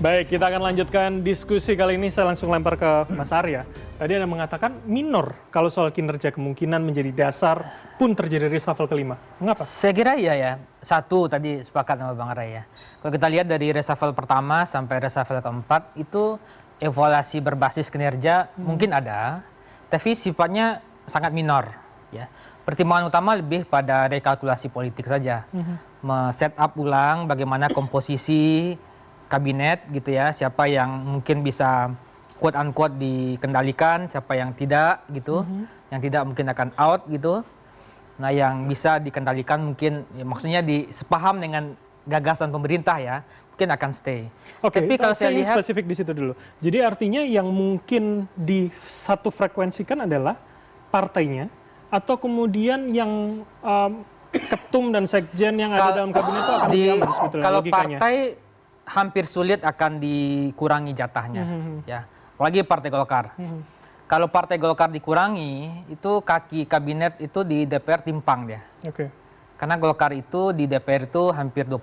Baik, kita akan lanjutkan diskusi kali ini. Saya langsung lempar ke Mas Arya. Tadi Anda mengatakan minor kalau soal kinerja kemungkinan menjadi dasar pun terjadi reshuffle kelima. Mengapa? Saya kira iya ya. Satu tadi sepakat sama Bang Ray ya. Kalau kita lihat dari reshuffle pertama sampai reshuffle keempat itu evaluasi berbasis kinerja mungkin ada, tapi sifatnya sangat minor ya. Pertimbangan utama lebih pada rekalkulasi politik saja. Set up ulang bagaimana komposisi kabinet gitu ya, siapa yang mungkin bisa quote unquote dikendalikan, siapa yang tidak gitu, yang tidak mungkin akan out gitu. Nah yang bisa dikendalikan mungkin, ya, maksudnya sepaham dengan gagasan pemerintah ya, mungkin akan stay. Oke, tapi kalau saya lihat spesifik di situ dulu. Jadi artinya yang mungkin di satu frekuensikan adalah partainya, atau kemudian yang ketum dan sekjen yang ada dalam kabinet itu akan diambil sebetulnya kalau logikanya. Partai hampir sulit akan dikurangi jatahnya, ya. Apalagi Partai Golkar. Kalau Partai Golkar dikurangi, itu kaki kabinet itu di DPR timpang dia. Karena Golkar itu di DPR itu hampir 20%.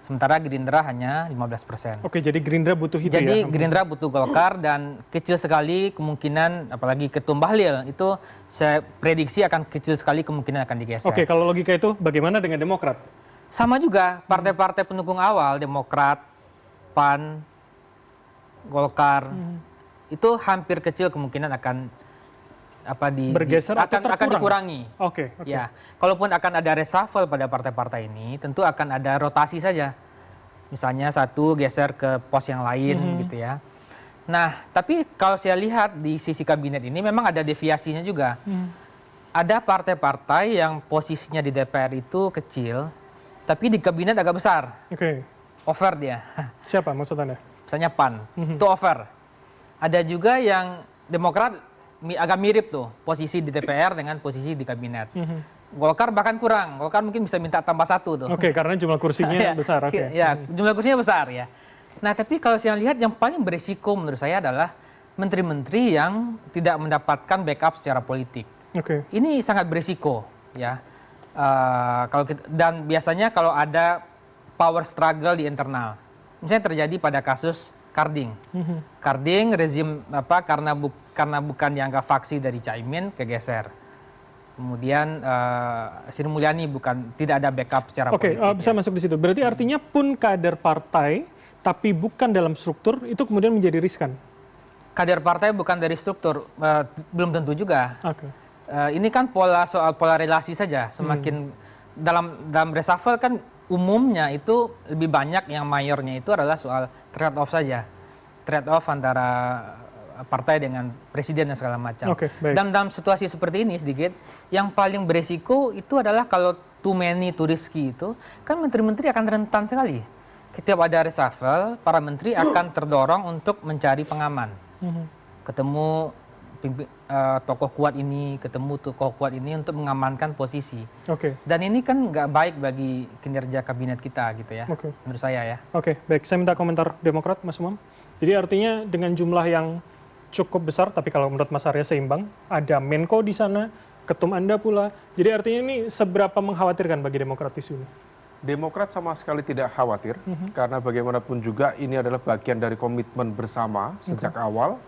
Sementara Gerindra hanya 15%. Oke, jadi Gerindra butuh itu jadi ya? Gerindra butuh Golkar dan kecil sekali kemungkinan, apalagi Ketum Bahlil, itu saya prediksi akan kecil sekali kemungkinan akan digeser. Oke, kalau logika itu bagaimana dengan Demokrat? Sama juga, partai-partai pendukung awal, Demokrat, PAN, Golkar, itu hampir kecil kemungkinan akan bergeser atau akan dikurangi. Oke. Ya, kalaupun akan ada reshuffle pada partai-partai ini, tentu akan ada rotasi saja. Misalnya satu geser ke pos yang lain gitu ya. Nah, tapi kalau saya lihat di sisi kabinet ini memang ada deviasinya juga. Ada partai-partai yang posisinya di DPR itu kecil, tapi di kabinet agak besar. Over dia. Siapa maksud Anda? Misalnya PAN, itu over. Ada juga yang Demokrat agak mirip tuh, posisi di DPR dengan posisi di kabinet. Golkar bahkan kurang, Golkar mungkin bisa minta tambah satu tuh. Karena jumlah kursinya besar. Ya, jumlah kursinya besar ya. Nah, tapi kalau saya lihat yang paling berisiko menurut saya adalah menteri-menteri yang tidak mendapatkan backup secara politik. Ini sangat berisiko ya. Dan biasanya kalau ada power struggle di internal, misalnya terjadi pada kasus Karding. Karding rezim karena bukan dianggap faksi dari Caimin kegeser. Kemudian Sri Mulyani tidak ada backup secara politik. Bisa masuk di situ. Berarti artinya pun kader partai tapi bukan dalam struktur itu kemudian menjadi riskan. Kader partai bukan dari struktur belum tentu juga. Ini kan soal pola relasi saja. Semakin dalam reshuffle kan umumnya itu lebih banyak yang mayornya itu adalah soal trade off saja. Trade off antara partai dengan presiden dan segala macam. Dan dalam situasi seperti ini sedikit, yang paling beresiko itu adalah kalau too many too risky itu, kan menteri-menteri akan rentan sekali. Setiap ada reshuffle, para menteri akan terdorong untuk mencari pengaman. Ketemu tokoh kuat ini, ketemu tokoh kuat ini untuk mengamankan posisi. Dan ini kan nggak baik bagi kinerja kabinet kita gitu ya, menurut saya ya. Baik, saya minta komentar Demokrat, Mas Umam. Jadi artinya dengan jumlah yang cukup besar, tapi kalau menurut Mas Arya seimbang, ada Menko di sana, ketum Anda pula. Jadi artinya ini seberapa mengkhawatirkan bagi Demokrat isu ini? Demokrat sama sekali tidak khawatir, karena bagaimanapun juga ini adalah bagian dari komitmen bersama sejak awal.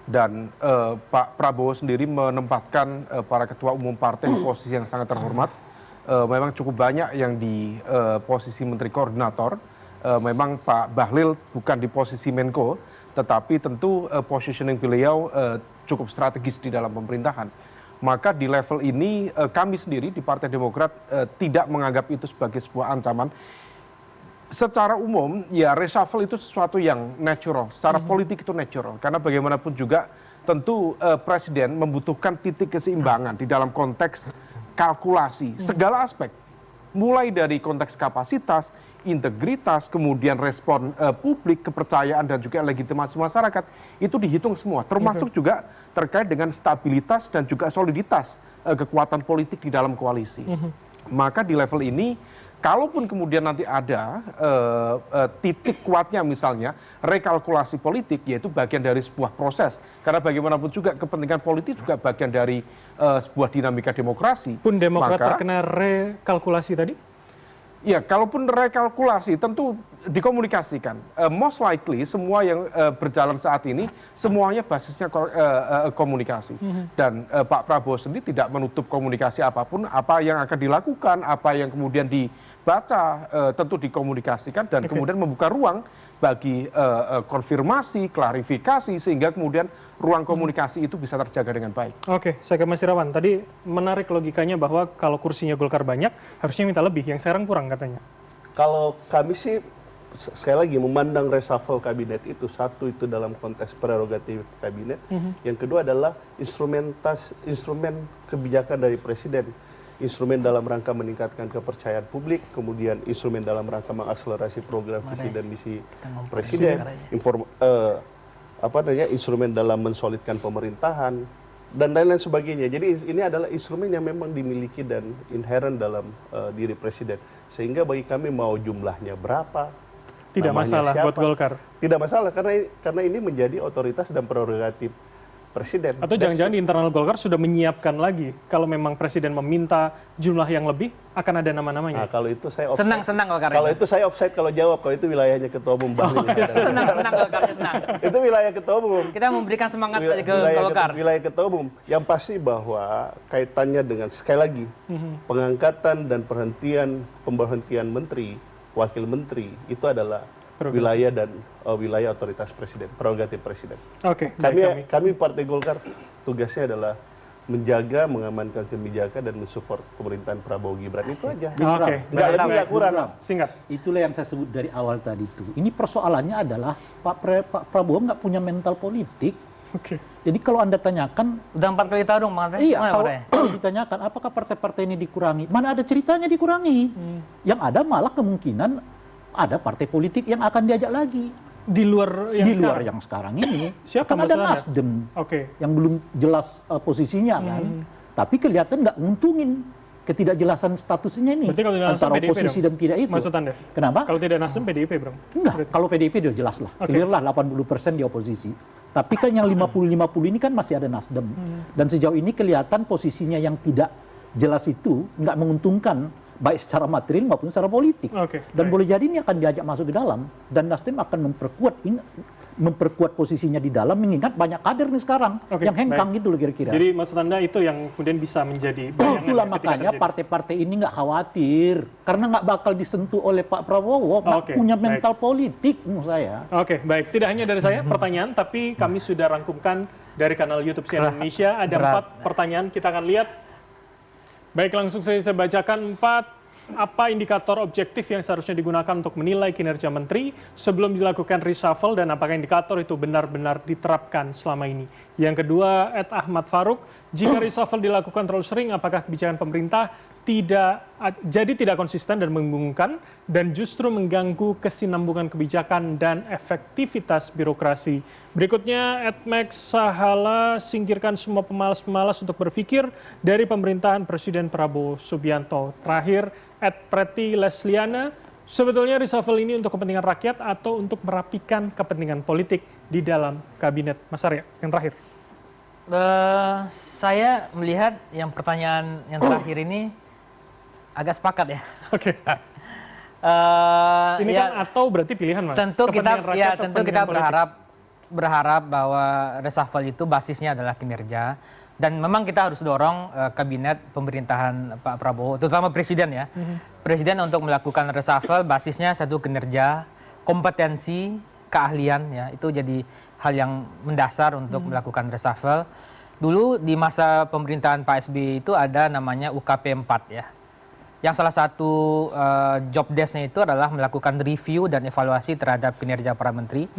Dan Pak Prabowo sendiri menempatkan para ketua umum partai di posisi yang sangat terhormat. Memang cukup banyak yang di posisi menteri koordinator. Memang Pak Bahlil bukan di posisi Menko, tetapi tentu positioning beliau cukup strategis di dalam pemerintahan. Maka di level ini kami sendiri di Partai Demokrat tidak menganggap itu sebagai sebuah ancaman. Secara umum ya reshuffle itu sesuatu yang natural, secara politik itu natural. Karena bagaimanapun juga tentu presiden membutuhkan titik keseimbangan di dalam konteks kalkulasi segala aspek. Mulai dari konteks kapasitas, integritas, kemudian respon publik, kepercayaan dan juga legitimasi masyarakat itu dihitung semua. Termasuk juga terkait dengan stabilitas dan juga soliditas kekuatan politik di dalam koalisi. Maka di level ini kalaupun kemudian nanti ada titik kuatnya misalnya rekalkulasi politik, yaitu bagian dari sebuah proses. Karena bagaimanapun juga kepentingan politik juga bagian dari sebuah dinamika demokrasi. Pun Demokrat terkena rekalkulasi tadi? Ya, kalaupun rekalkulasi tentu dikomunikasikan. Most likely semua yang berjalan saat ini semuanya basisnya komunikasi. Dan Pak Prabowo sendiri tidak menutup komunikasi apapun, apa yang akan dilakukan, apa yang kemudian dibaca tentu dikomunikasikan dan kemudian membuka ruang bagi konfirmasi, klarifikasi sehingga kemudian ruang komunikasi itu bisa terjaga dengan baik. Oke, saya ke Mas Irawan. Tadi menarik logikanya bahwa kalau kursinya Golkar banyak harusnya minta lebih, yang sekarang kurang katanya. Kalau kami sih sekali lagi memandang reshuffle kabinet itu, satu itu dalam konteks prerogatif kabinet, yang kedua adalah instrumen kebijakan dari presiden, instrumen dalam rangka meningkatkan kepercayaan publik, kemudian instrumen dalam rangka mengakselerasi program visi dan misi presiden, instrumen dalam mensolidkan pemerintahan dan lain-lain sebagainya. Jadi ini adalah instrumen yang memang dimiliki dan inherent dalam diri presiden, sehingga bagi kami mau jumlahnya berapa, tidak masalah siapa, buat Golkar. Tidak masalah karena ini menjadi otoritas dan prerogatif presiden. Atau jangan-jangan di internal Golkar sudah menyiapkan lagi kalau memang presiden meminta jumlah yang lebih akan ada nama-namanya. Nah, kalau itu saya offside. Senang Golkar. Kalau itu saya offside kalau jawab, kalau itu wilayahnya ketua umum Bang. Senang Golkarnya senang. Itu wilayah ketua umum. Kita memberikan semangat ke Golkar. Wilayah ketua umum. Yang pasti bahwa kaitannya dengan sekali lagi pengangkatan dan pemberhentian menteri, wakil menteri itu adalah wilayah dan wilayah otoritas presiden, prerogatif presiden. Oke. Kami Partai Golkar tugasnya adalah menjaga, mengamankan kebijakan dan mensupport pemerintahan Prabowo Gibran. Itu aja. Oke. Nggak lebih, nggak kurang. Singkat. Itulah yang saya sebut dari awal tadi itu. Ini persoalannya adalah Pak Prabowo nggak punya mental politik. Oke. Jadi kalau Anda tanyakan, Udah 4 kali tahun dong Bang Andre. iya, kalau ditanyakan apakah partai-partai ini dikurangi, mana ada ceritanya dikurangi. Yang ada malah kemungkinan ada partai politik yang akan diajak lagi. Di luar yang sekarang ini. Siapa kan ada maksudnya? Nasdem Oke. yang belum jelas posisinya kan. Tapi kelihatan nggak nguntungin ketidakjelasan statusnya ini. Berarti kalau tidak Nasdem, antara PDIP oposisi dong? dan tidak itu. Maksud Anda? Kenapa? Kalau tidak Nasdem, PDIP, Bro. Enggak, kalau PDIP dia jelas lah. Oke. Clear lah 80% di oposisi. Tapi kan yang 50-50 ini kan masih ada Nasdem. Dan sejauh ini kelihatan posisinya yang tidak jelas itu nggak menguntungkan baik secara material maupun secara politik. Oke, Dan baik. boleh jadi ini akan diajak masuk ke dalam. Dan Nasdem akan memperkuat posisinya di dalam, mengingat banyak kader nih sekarang Oke, yang hengkang baik. gitu loh kira-kira. Jadi maksud Anda itu yang kemudian bisa menjadi bayangan Itulah ya, ketika makanya terjadi. partai-partai ini nggak khawatir karena nggak bakal disentuh oleh Pak Prabowo, nggak Oke, punya baik. mental politik menurut saya. Oke, baik. Tidak hanya dari saya pertanyaan, tapi kami sudah rangkumkan dari kanal YouTube CNN Indonesia. Ada 4 pertanyaan, kita akan lihat. Baik, langsung saya bacakan 4. Apa indikator objektif yang seharusnya digunakan untuk menilai kinerja menteri sebelum dilakukan reshuffle dan apakah indikator itu benar-benar diterapkan selama ini? Yang kedua, Ahmad Faruk, jika reshuffle dilakukan terlalu sering, apakah kebijakan pemerintah tidak konsisten dan membingungkan dan justru mengganggu kesinambungan kebijakan dan efektivitas birokrasi? Berikutnya, Max Sahala, singkirkan semua pemalas-pemalas untuk berpikir dari pemerintahan Presiden Prabowo Subianto. Terakhir, Preti Lesliana, sebetulnya reshuffle ini untuk kepentingan rakyat atau untuk merapikan kepentingan politik di dalam kabinet? Mas Arya, yang terakhir. Saya melihat yang pertanyaan yang terakhir ini agak sepakat ya. Oke. Ini kan atau berarti pilihan, Mas. Tentu kita Kepentingan rakyat atau tentu kita kepentingan politik? berharap bahwa reshuffle itu basisnya adalah kinerja. Dan memang kita harus dorong kabinet pemerintahan Pak Prabowo, terutama presiden ya. Presiden untuk melakukan reshuffle basisnya satu kinerja, kompetensi, keahlian ya. Itu jadi hal yang mendasar untuk melakukan reshuffle. Dulu di masa pemerintahan Pak SBY itu ada namanya UKP 4 ya. Yang salah satu job desk-nya itu adalah melakukan review dan evaluasi terhadap kinerja para menteri.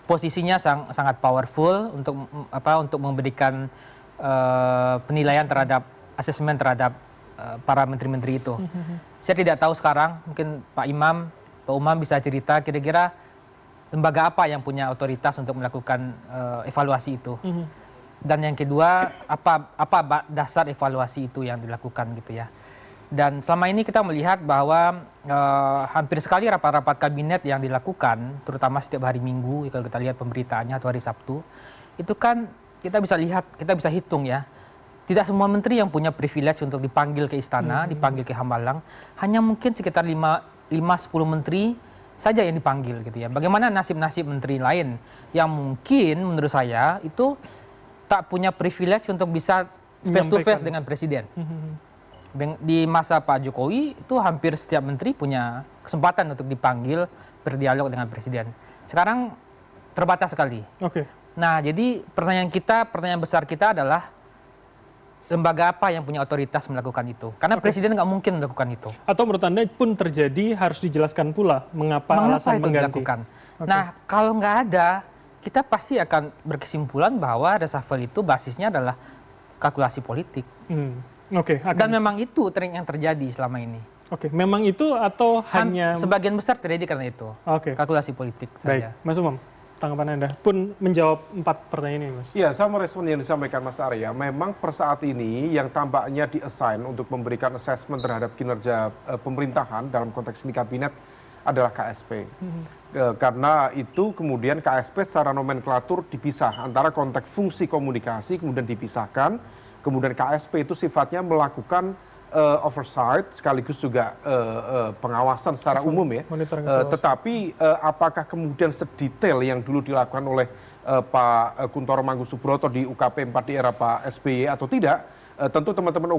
Posisinya sangat powerful untuk memberikan penilaian terhadap asesmen terhadap para menteri-menteri itu. Saya tidak tahu sekarang, mungkin Pak Umam bisa cerita kira-kira lembaga apa yang punya otoritas untuk melakukan evaluasi itu. Dan yang kedua, apa dasar evaluasi itu yang dilakukan gitu ya. Dan selama ini kita melihat bahwa hampir sekali rapat-rapat kabinet yang dilakukan, terutama setiap hari Minggu, kalau kita lihat pemberitaannya atau hari Sabtu, itu kan kita bisa lihat, kita bisa hitung ya. Tidak semua menteri yang punya privilege untuk dipanggil ke istana, dipanggil ke Hambalang. Hanya mungkin sekitar 5-10 menteri saja yang dipanggil gitu ya. Bagaimana nasib-nasib menteri lain yang mungkin menurut saya itu tak punya privilege untuk bisa face to face dengan presiden. Di masa Pak Jokowi itu hampir setiap menteri punya kesempatan untuk dipanggil berdialog dengan presiden. Sekarang terbatas sekali. Nah, jadi pertanyaan besar kita adalah lembaga apa yang punya otoritas melakukan itu? Karena presiden nggak mungkin melakukan itu. Atau menurut Anda pun terjadi harus dijelaskan pula mengapa alasan itu mengganti. dilakukan. Nah, kalau nggak ada, kita pasti akan berkesimpulan bahwa reshuffle itu basisnya adalah kalkulasi politik. Dan memang itu yang terjadi selama ini. Memang itu atau hanya sebagian besar terjadi karena itu. Kalkulasi politik saja. Baik, Mas Umam, tanggapan Anda pun menjawab 4 pertanyaan ini, Mas. Ya, saya merespon yang disampaikan Mas Arya. Memang per saat ini yang tampaknya di-assign untuk memberikan assessment terhadap kinerja pemerintahan dalam konteks ini kabinet adalah KSP. Karena itu kemudian KSP secara nomenklatur dipisah antara konteks fungsi komunikasi kemudian dipisahkan. Kemudian KSP itu sifatnya melakukan oversight sekaligus juga pengawasan secara umum ya. Tetapi apakah kemudian sedetail yang dulu dilakukan oleh Pak Kuntoro Mangkusubroto di UKP 4 di era Pak SBY atau tidak? Tentu teman-teman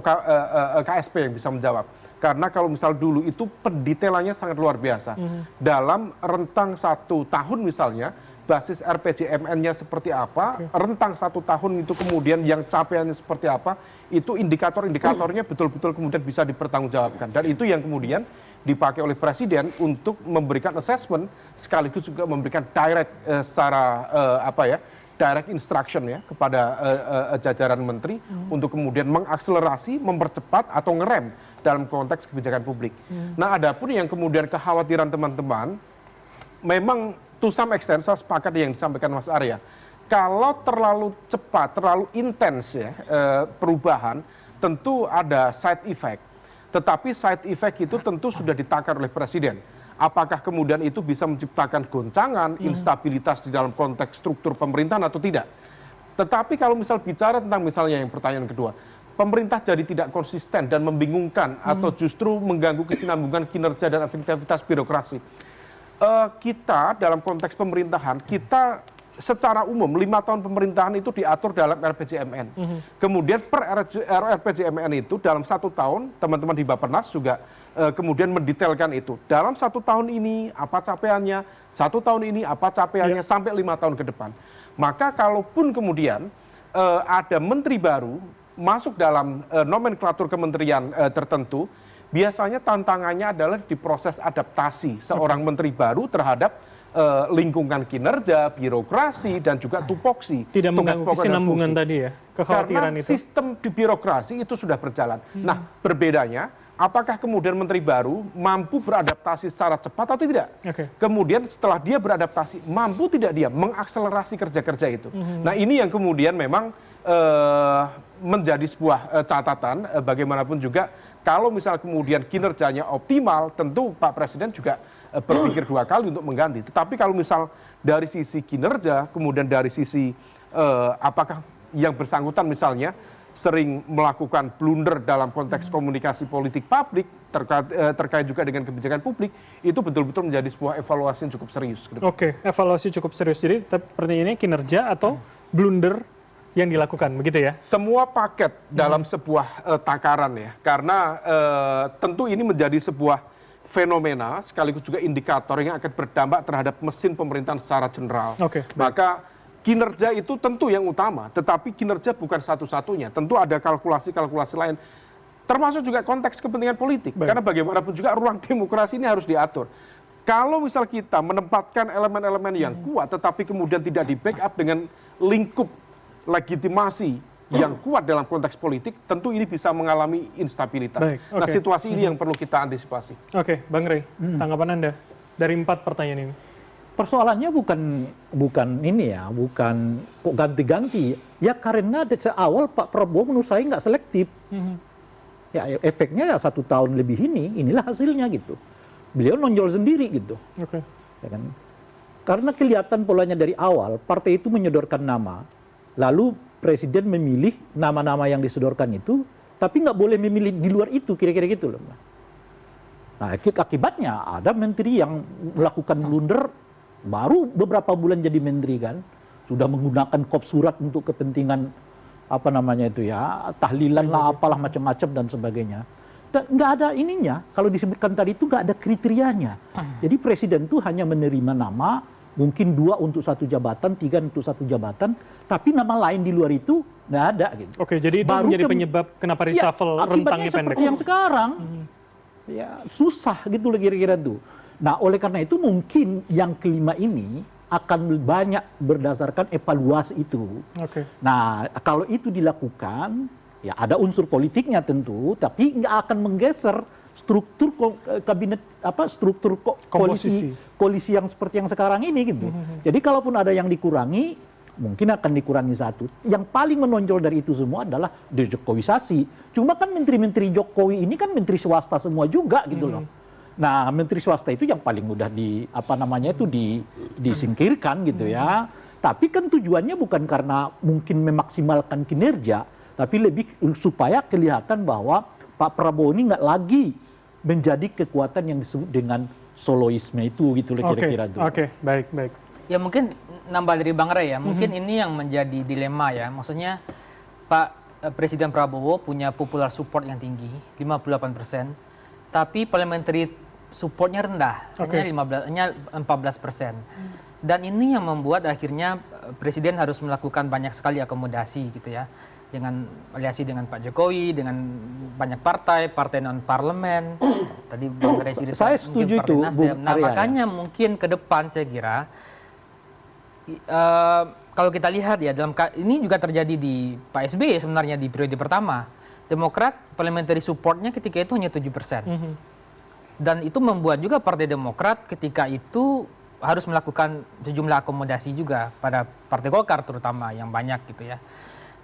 KSP yang bisa menjawab. Karena kalau misal dulu itu pendetailannya sangat luar biasa. Dalam rentang 1 tahun misalnya, basis RPJMN-nya seperti apa, rentang 1 tahun itu kemudian yang capaiannya seperti apa, itu indikator-indikatornya betul-betul kemudian bisa dipertanggungjawabkan. Dan itu yang kemudian dipakai oleh Presiden untuk memberikan assessment, sekaligus juga memberikan direct direct instruction ya kepada jajaran menteri untuk kemudian mengakselerasi, mempercepat atau ngerem dalam konteks kebijakan publik. Nah, adapun yang kemudian kekhawatiran teman-teman, memang to some extent saya sepakat yang disampaikan Mas Arya. Kalau terlalu cepat, terlalu intens ya perubahan, tentu ada side effect. Tetapi side effect itu tentu sudah ditakar oleh Presiden. Apakah kemudian itu bisa menciptakan goncangan, instabilitas di dalam konteks struktur pemerintahan atau tidak? Tetapi kalau misal bicara tentang misalnya yang pertanyaan kedua, pemerintah jadi tidak konsisten dan membingungkan atau justru mengganggu kesinambungan kinerja dan efektivitas birokrasi. Kita dalam konteks pemerintahan, kita secara umum 5 tahun pemerintahan itu diatur dalam RPJMN. Kemudian per RPJMN itu dalam 1 tahun, teman-teman di Bappenas juga kemudian mendetailkan itu. Dalam 1 tahun ini apa capaiannya, 1 tahun ini apa capaiannya sampai 5 tahun ke depan. Maka kalaupun kemudian ada menteri baru masuk dalam nomenklatur kementerian tertentu, biasanya tantangannya adalah di proses adaptasi seorang menteri baru terhadap lingkungan kinerja, birokrasi, dan juga tupoksi. Tidak mengganggu kesinambungan tadi ya, kekhawatiran karena itu. Sistem di birokrasi itu sudah berjalan. Nah, berbedanya, apakah kemudian menteri baru mampu beradaptasi secara cepat atau tidak? Kemudian setelah dia beradaptasi, mampu tidak dia mengakselerasi kerja-kerja itu? Nah, ini yang kemudian memang menjadi sebuah catatan, bagaimanapun juga, kalau misal kemudian kinerjanya optimal, tentu Pak Presiden juga berpikir 2 kali untuk mengganti. Tetapi kalau misal dari sisi kinerja, kemudian dari sisi apakah yang bersangkutan misalnya sering melakukan blunder dalam konteks komunikasi politik publik terkait juga dengan kebijakan publik, itu betul-betul menjadi sebuah evaluasi yang cukup serius. Evaluasi cukup serius. Jadi pertanyaannya kinerja atau blunder yang dilakukan, begitu ya? Semua paket dalam sebuah takaran ya, karena tentu ini menjadi sebuah fenomena sekaligus juga indikator yang akan berdampak terhadap mesin pemerintahan secara general. Maka kinerja itu tentu yang utama, tetapi kinerja bukan satu-satunya. Tentu ada kalkulasi-kalkulasi lain, termasuk juga konteks kepentingan politik. Karena bagaimanapun juga ruang demokrasi ini harus diatur. Kalau misal kita menempatkan elemen-elemen yang kuat, tetapi kemudian tidak di-backup dengan lingkup legitimasi yang kuat dalam konteks politik, tentu ini bisa mengalami instabilitas. Nah, situasi ini yang perlu kita antisipasi. Bang Rey, tanggapan Anda dari 4 pertanyaan ini? Persoalannya bukan ini ya, bukan kok ganti-ganti. Ya karena dari awal Pak Prabowo menurut saya nggak selektif. Ya efeknya ya 1 tahun lebih inilah hasilnya gitu. Beliau nonjol sendiri gitu. Ya kan? Karena kelihatan polanya dari awal, partai itu menyodorkan nama, lalu Presiden memilih nama-nama yang disodorkan itu, tapi nggak boleh memilih di luar itu, kira-kira gitu loh. Nah, akibatnya ada menteri yang melakukan blunder baru beberapa bulan jadi menteri kan, sudah menggunakan kop surat untuk kepentingan apa namanya itu ya, tahlilan lah apalah macam-macam dan sebagainya. Dan nggak ada ininya, kalau disebutkan tadi itu nggak ada kriterianya. Jadi presiden itu hanya menerima nama, mungkin 2 untuk 1 jabatan, 3 untuk 1 jabatan, tapi nama lain di luar itu nggak ada gitu. Oke, jadi itu menjadi penyebab kenapa reshuffle rentangnya pendek. Seperti yang sekarang, ya susah gitu loh kira-kira tuh. Nah oleh karena itu mungkin yang kelima ini akan banyak berdasarkan evaluasi itu. Oke. Nah kalau itu dilakukan, ya ada unsur politiknya tentu, tapi nggak akan menggeser struktur kabinet struktur koalisi yang seperti yang sekarang ini gitu. Jadi kalaupun ada yang dikurangi, mungkin akan dikurangi 1. Yang paling menonjol dari itu semua adalah dejokowisasi. Cuma kan menteri-menteri Jokowi ini kan menteri swasta semua juga gitu loh. Nah, menteri swasta itu yang paling mudah disingkirkan gitu ya. Tapi kan tujuannya bukan karena mungkin memaksimalkan kinerja, tapi lebih supaya kelihatan bahwa Pak Prabowo ini nggak lagi menjadi kekuatan yang disebut dengan soloisme itu gitu loh kira-kira itu. Oke, baik. Ya mungkin nambah dari Bang Ray ya, mungkin ini yang menjadi dilema ya. Maksudnya Pak Presiden Prabowo punya popular support yang tinggi, 58%, tapi parliamentary supportnya rendah, hanya 14%. Dan ini yang membuat akhirnya Presiden harus melakukan banyak sekali akomodasi gitu ya. Dengan aliansi dengan Pak Jokowi, dengan banyak partai non parlemen. Tadi Bang Ray cerita saya setuju itu, Bung Nah, Arya, makanya mungkin ke depan saya kira kalau kita lihat ya ini juga terjadi di Pak SBY sebenarnya di periode pertama. Demokrat parliamentary supportnya ketika itu hanya 7%. Dan itu membuat juga Partai Demokrat ketika itu harus melakukan sejumlah akomodasi juga pada Partai Golkar terutama yang banyak gitu ya.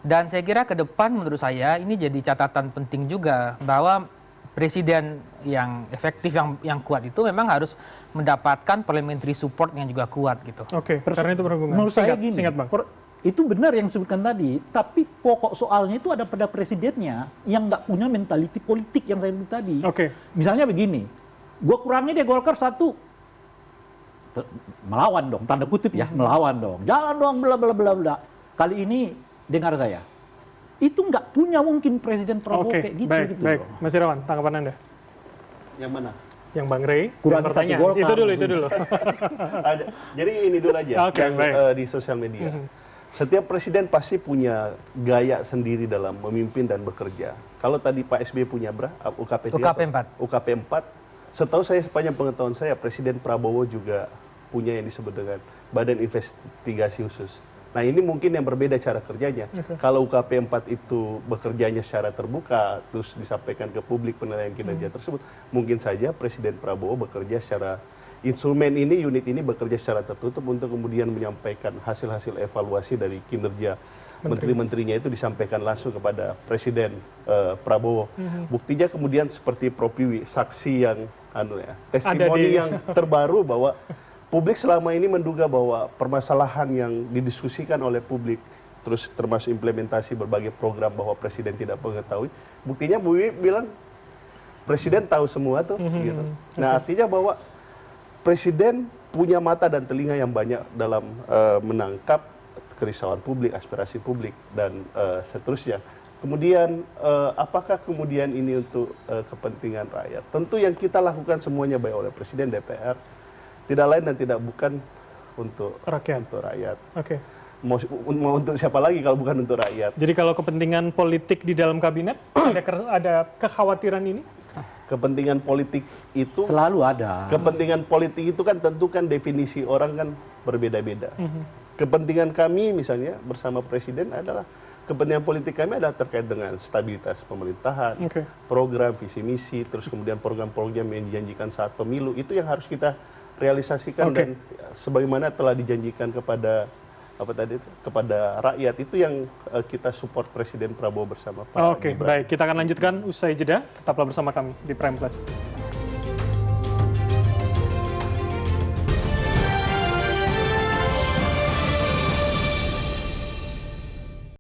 Dan saya kira ke depan menurut saya ini jadi catatan penting juga bahwa presiden yang efektif yang kuat itu memang harus mendapatkan parliamentary support yang juga kuat gitu. Oke, karena itu berhubungan. Menurut saya gini, singkat Bang. Itu benar yang disebutkan tadi, tapi pokok soalnya itu ada pada presidennya yang nggak punya mentality politik yang saya sebut tadi. Oke. Misalnya begini, gue kurangi deh Golkar 1, melawan dong, tanda kutip ya, melawan dong, jangan dong bla bla bla bla. Kali ini dengar saya, itu nggak punya mungkin Presiden Prabowo kayak gitu. Baik. Loh. Mas Irawan, tanggapan Anda? Yang mana? Yang Bang Ray, Kurang pertanyaan. satu Golkar. Itu dulu. Jadi ini dulu aja yang baik. di sosial media. Setiap presiden pasti punya gaya sendiri dalam memimpin dan bekerja. Kalau tadi Pak SBY punya UKP 4. UKP 4. Setahu saya sepanjang pengetahuan saya Presiden Prabowo juga punya yang disebut dengan Badan Investigasi Khusus. Nah ini mungkin yang berbeda cara kerjanya. Kalau UKP 4 itu bekerjanya secara terbuka, terus disampaikan ke publik penilaian kinerja tersebut, mungkin saja Presiden Prabowo bekerja secara instrumen ini, unit ini bekerja secara tertutup untuk kemudian menyampaikan hasil-hasil evaluasi dari kinerja menteri-menterinya itu disampaikan langsung kepada Presiden Prabowo. Buktinya kemudian seperti Prof. Wiwi, saksi yang testimoni yang terbaru bahwa publik selama ini menduga bahwa permasalahan yang didiskusikan oleh publik, terus termasuk implementasi berbagai program bahwa Presiden tidak mengetahui, buktinya Bu Wiwi bilang Presiden tahu semua tuh. Gitu. Nah artinya bahwa Presiden punya mata dan telinga yang banyak dalam menangkap kerisauan publik, aspirasi publik, dan seterusnya. Kemudian, apakah kemudian ini untuk kepentingan rakyat? Tentu yang kita lakukan semuanya baik oleh Presiden, DPR, tidak lain dan tidak bukan untuk rakyat. Oke. Mau untuk siapa lagi kalau bukan untuk rakyat? Jadi kalau kepentingan politik di dalam kabinet, ada kekhawatiran ini? Kepentingan politik itu selalu ada. Kepentingan politik itu kan tentu kan definisi orang kan berbeda-beda. Kepentingan kami misalnya bersama Presiden adalah kepentingan politik kami adalah terkait dengan stabilitas pemerintahan, program visi misi, terus kemudian program-program yang dijanjikan saat pemilu itu yang harus kita realisasikan dan sebagaimana telah dijanjikan kepada kepada rakyat itu yang kita support Presiden Prabowo bersama Pak Gibran. Baik, kita akan lanjutkan usai jeda. Tetaplah bersama kami di Prime Plus.